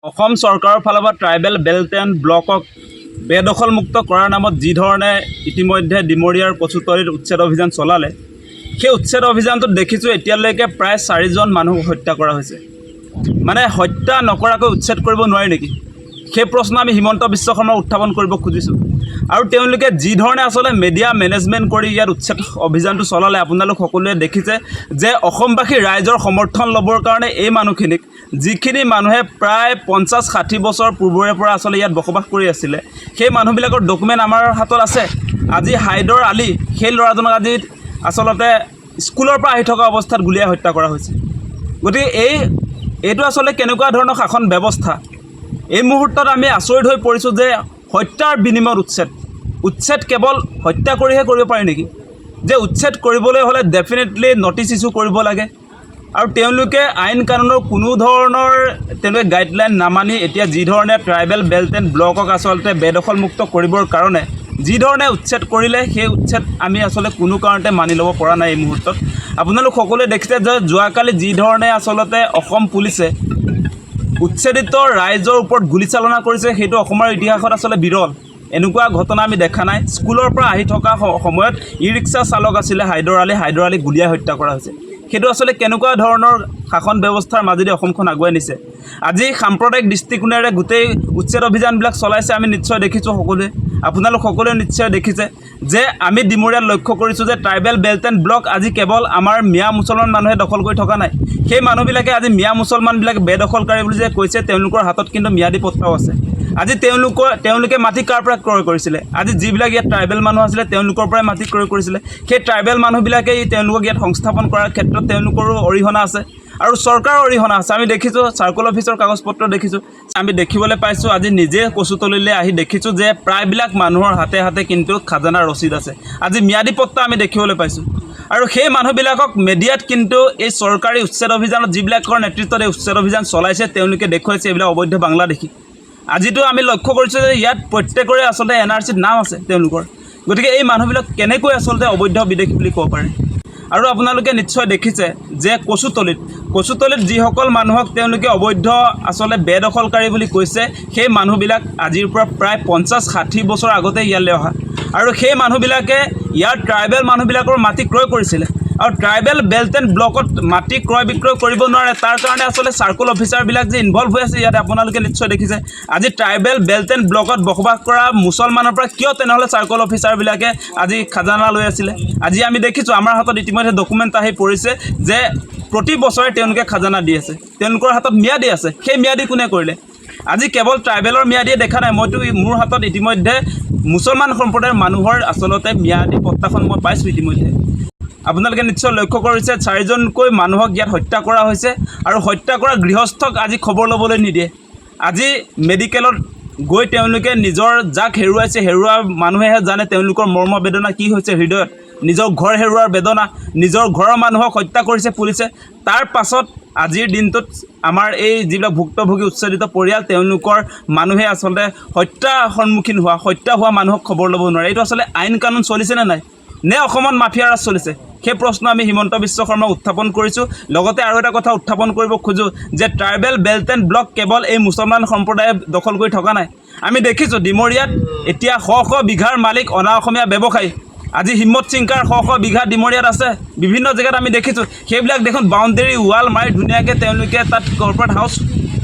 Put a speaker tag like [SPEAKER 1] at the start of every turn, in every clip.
[SPEAKER 1] অসম চৰকাৰৰ ফালৰ পৰা ট্ৰাইবেল বেল্ট এণ্ড ব্লকক বেদখলমুক্ত কৰাৰ নামত যি ধৰণে ইতিমধ্যে ডিমৰীয়াৰ কচুতলিত উচ্ছেদ অভিযান চলালে, সেই উচ্ছেদ অভিযানটোত দেখিছোঁ এতিয়ালৈকে প্ৰায় 4জন মানুহ হত্যা কৰা হৈছে। মানে হত্যা নকৰাকৈ উচ্ছেদ কৰিব নোৱাৰি নেকি? সেই প্ৰশ্ন আমি হিমন্ত বিশ্ব শৰ্মাক উত্থাপন কৰিব খুজিছোঁ। আৰু তেওঁলোকে যি ধৰণে আচলতে মিডিয়া মেনেজমেণ্ট কৰি ইয়াত উচ্ছেদ অভিযানটো চলালে, আপোনালোক সকলোৱে দেখিছে যে অসমবাসী ৰাইজৰ সমৰ্থন ল'বৰ কাৰণে এই মানুহখিনিক, যিখিনি মানুহে প্ৰায় 50-60 বছৰ পূৰ্বৰে পৰা আচলতে ইয়াত বসবাস কৰি আছিলে, সেই মানুহবিলাকৰ ডকুমেণ্ট আমাৰ হাতত আছে। আজি হাইদৰ আলী সেই ল'ৰাজনক আজি আচলতে স্কুলৰ পৰা আহি থকা অৱস্থাত গুলীয়াই হত্যা কৰা হৈছে। গতিকে এইটো আচলতে কেনেকুৱা ধৰণৰ শাসন ব্যৱস্থা? এই মুহূৰ্তত আমি আচৰিত হৈ পৰিছোঁ যে হত্যাৰ বিনিময়ত উচ্ছেদ কেৱল হত্যা কৰিহে কৰিব পাৰি নেকি? যে উচ্ছেদ কৰিবলৈ হ'লে ডেফিনেটলি নটিচ ইছ্যু কৰিব লাগে। আৰু তেওঁলোকে আইন কানুনৰ কোনো ধৰণৰ তেওঁলোকে গাইডলাইন নামানি এতিয়া যি ধৰণে ট্ৰাইবেল বেল্ট এণ্ড ব্লকক আচলতে বেদখলমুক্ত কৰিবৰ কাৰণে যি ধৰণে উচ্ছেদ কৰিলে, সেই উচ্ছেদ আমি আচলতে কোনো কাৰণতে মানি ল'ব পৰা নাই এই মুহূৰ্তত। আপোনালোক সকলোৱে দেখিছে যে যোৱাকালি যি ধৰণে আচলতে অসম পুলিচে উচ্ছেদিত ৰাইজৰ ওপৰত গুলীচালনা কৰিছে, সেইটো অসমৰ ইতিহাসত আচলতে বিৰল। এনেকুৱা ঘটনা আমি দেখা নাই। স্কুলৰ পৰা আহি থকা সময়ত ই ৰিক্সা চালক আছিলে হাইদৰ আলীক গুলীয়াই হত্যা কৰা হৈছে। সেইটো আচলতে কেনেকুৱা ধৰণৰ শাসন ব্যৱস্থাৰ মাজেদি অসমখন আগুৱাই নিছে? আজি সাম্প্ৰদায়িক দৃষ্টিকোণেৰে গোটেই উচ্ছেদ অভিযানবিলাক চলাইছে, আমি নিশ্চয় দেখিছোঁ সকলোৱে। আপোনালোক সকলোৱে নিশ্চয় দেখিছে যে আমি ডিমৰীয়াত লক্ষ্য কৰিছোঁ যে ট্ৰাইবেল বেল্ট এণ্ড ব্লক আজি কেৱল আমাৰ মিয়া মুছলমান মানুহে দখল কৰি থকা নাই। সেই মানুহবিলাকে আজি মিয়া মুছলমানবিলাক বেদখলকাৰী বুলি যে কৈছে, তেওঁলোকৰ হাতত কিন্তু ম্যাদী পত্ৰও আছে। আজি তেওঁলোকে মাটি কাৰ পৰা ক্ৰয় কৰিছিলে? আজি যিবিলাক ইয়াত ট্ৰাইবেল মানুহ আছিলে তেওঁলোকৰ পৰাই মাটি ক্ৰয় কৰিছিলে। সেই ট্ৰাইবেল মানুহবিলাকেই তেওঁলোকক ইয়াত সংস্থাপন কৰাৰ ক্ষেত্ৰত তেওঁলোকৰো অৰিহণা আছে আৰু চৰকাৰৰ অৰিহণা আছে। আমি দেখিছোঁ চাৰ্কল অফিচৰ কাগজ পত্ৰ দেখিছোঁ। আমি দেখিবলৈ পাইছোঁ, আজি নিজে কচুতলিলৈ আহি দেখিছোঁ যে প্ৰায়বিলাক মানুহৰ হাতে হাতে কিন্তু খাজানাৰ ৰচিদ আছে। আজি ম্যাদী পত্ৰ আমি দেখিবলৈ পাইছোঁ। আৰু সেই মানুহবিলাকক মিডিয়াত কিন্তু এই চৰকাৰী উচ্ছেদ অভিযানত যিবিলাকৰ নেতৃত্বত এই উচ্ছেদ অভিযান চলাইছে, তেওঁলোকে দেখুৱাইছে এইবিলাক অবৈধ বাংলাদেশী। আজিতো আমি লক্ষ্য কৰিছোঁ যে ইয়াত প্ৰত্যেকৰে আচলতে NRCত নাম আছে তেওঁলোকৰ। গতিকে এই মানুহবিলাক কেনেকৈ আচলতে অবৈধ বিদেশী বুলি ক'ব পাৰে? আৰু আপোনালোকে নিশ্চয় দেখিছে যে কচুতলিত যিসকল মানুহক তেওঁলোকে অবৈধ আচলতে বেদখলকাৰী বুলি কৈছে, সেই মানুহবিলাক আজিৰ পৰা প্ৰায় 50-60 বছৰ আগতে ইয়ালৈ অহা। আৰু সেই মানুহবিলাকে ইয়াৰ ট্ৰাইবেল মানুহবিলাকৰ মাটি ক্ৰয় কৰিছিলে। আৰু ট্ৰাইবেল বেল্ট এণ্ড ব্লকত মাটি ক্ৰয় বিক্ৰয় কৰিব নোৱাৰে, তাৰ কাৰণে আচলতে চাৰ্কল অফিচাৰবিলাক যে ইনভলভ হৈ আছে ইয়াতে, আপোনালোকে নিশ্চয় দেখিছে। আজি ট্ৰাইবেল বেল্ট এণ্ড ব্লকত বসবাস কৰা মুছলমানৰ পৰা কিয় তেনেহ'লে চাৰ্কল অফিচাৰবিলাকে আজি খাজানা লৈ আছিলে? আজি আমি দেখিছোঁ আমাৰ হাতত ইতিমধ্যে ডকুমেণ্ট আহি পৰিছে যে প্ৰতি বছৰে তেওঁলোকে খাজানা দি আছে, তেওঁলোকৰ হাতত ম্যাদী আছে। সেই ম্যাদী কোনে কৰিলে? আজি কেৱল ট্ৰাইবেলৰ ম্যাদীয়ে দেখা নাই, মইতো মোৰ হাতত ইতিমধ্যে মুছলমান সম্প্ৰদায়ৰ মানুহৰ আচলতে ম্যাদী পত্ৰখন মই পাইছোঁ ইতিমধ্যে। আপোনালোকে নিশ্চয় লক্ষ্য কৰিছে 4জনকৈ মানুহক ইয়াত হত্যা কৰা হৈছে। আৰু হত্যা কৰা গৃহস্থক আজি খবৰ ল'বলৈ নিদিয়ে। আজি মেডিকেলত গৈ তেওঁলোকে নিজৰ যাক হেৰুওৱা মানুহেহে জানে তেওঁলোকৰ মৰ্ম বেদনা কি হৈছে হৃদয়ত। নিজৰ ঘৰ হেৰুৱাৰ বেদনা, নিজৰ ঘৰৰ মানুহক হত্যা কৰিছে পুলিচে। তাৰ পাছত আজিৰ দিনটোত আমাৰ এই যিবিলাক ভুক্তভোগী উচ্ছেদিত পৰিয়াল, তেওঁলোকৰ মানুহে আচলতে হত্যা হোৱা মানুহক খবৰ ল'ব নোৱাৰে। এইটো আচলতে আইন কানুন চলিছেনে নাই, নে অসমত মাফিয়া ৰাজ চলিছে? সেই প্ৰশ্ন আমি হিমন্ত বিশ্ব শৰ্মাক উত্থাপন কৰিছোঁ। লগতে আৰু এটা কথা উত্থাপন কৰিব খোজোঁ যে ট্ৰাইবেল বেল্ট এণ্ড ব্লক কেৱল এই মুছলমান সম্প্ৰদায়ে দখল কৰি থকা নাই। আমি দেখিছোঁ ডিমৰীয়াত এতিয়া শ বিঘাৰ মালিক অনা অসমীয়া ব্যৱসায়ী। আজি হিম্মত চিংকাৰ শ বিঘা ডিমৰীয়াত আছে। বিভিন্ন জেগাত আমি দেখিছোঁ সেইবিলাক দেখোন বাউণ্ডেৰী ৱাল মাৰি ধুনীয়াকৈ তেওঁলোকে তাত কৰ্পৰেট হাউচ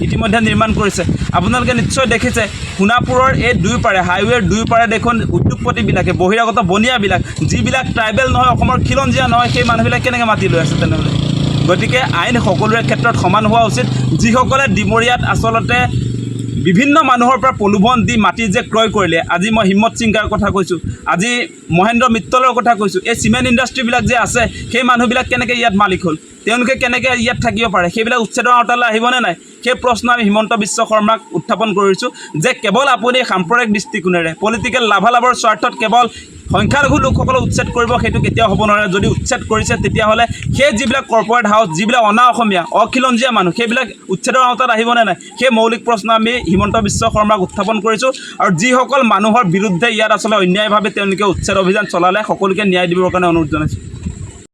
[SPEAKER 1] ইতিমধ্যে নিৰ্মাণ কৰিছে। আপোনালোকে নিশ্চয় দেখিছে সোণাপুৰৰ এই দুয়োপাৰে, হাইৱেৰ দুয়োপাৰে দেখোন উদ্যোগপতিবিলাকে, বহিৰাগত বনিয়াবিলাক, যিবিলাক ট্ৰাইবেল নহয়, অসমৰ খিলঞ্জীয়া নহয়, সেই মানুহবিলাক কেনেকৈ মাতি লৈ আছে তেনেহ'লে? গতিকে আইন সকলোৰে ক্ষেত্ৰত সমান হোৱা উচিত। যিসকলে ডিমৰীয়াত আচলতে বিভিন্ন মানুহৰ পৰা প্ৰলোভন দি মাটি যে ক্ৰয় কৰিলে, আজি মই হিম্মত চিংকাৰ কথা কৈছোঁ, আজি মহেন্দ্ৰ মিত্তলৰ কথা কৈছোঁ, এই চিমেণ্ট ইণ্ডাষ্ট্ৰীবিলাক যে আছে, সেই মানুহবিলাক কেনেকৈ ইয়াত মালিক হ'ল? তেওঁলোকে কেনেকৈ ইয়াত থাকিব পাৰে? সেইবিলাক উচ্ছেদৰ আওতালৈ আহিবনে নাই? সেই প্ৰশ্ন আমি হিমন্ত বিশ্ব শৰ্মাক উত্থাপন কৰিছোঁ যে কেৱল আপুনি সাম্প্ৰদায়িক দৃষ্টিকোণেৰে পলিটিকেল লাভালাভৰ স্বাৰ্থত কেৱল সংখ্যালঘু লোকসকলক উচ্ছেদ কৰিব, সেইটো কেতিয়াও হ'ব নোৱাৰে। যদি উচ্ছেদ কৰিছে তেতিয়াহ'লে সেই যিবিলাক কৰ্পৰেট হাউচ, যিবিলাক অনা অসমীয়া অখিলঞ্জীয়া মানুহ, সেইবিলাক উচ্ছেদৰ আওতাত আহিবনে নাই? সেই মৌলিক প্ৰশ্ন আমি হিমন্ত বিশ্ব শৰ্মাক উত্থাপন কৰিছোঁ। আৰু যিসকল মানুহৰ বিৰুদ্ধে ইয়াত আচলতে অন্যায়ভাৱে তেওঁলোকে উচ্ছেদ অভিযান চলালে, সকলোকে ন্যায় দিবৰ কাৰণে অনুৰোধ জনাইছোঁ।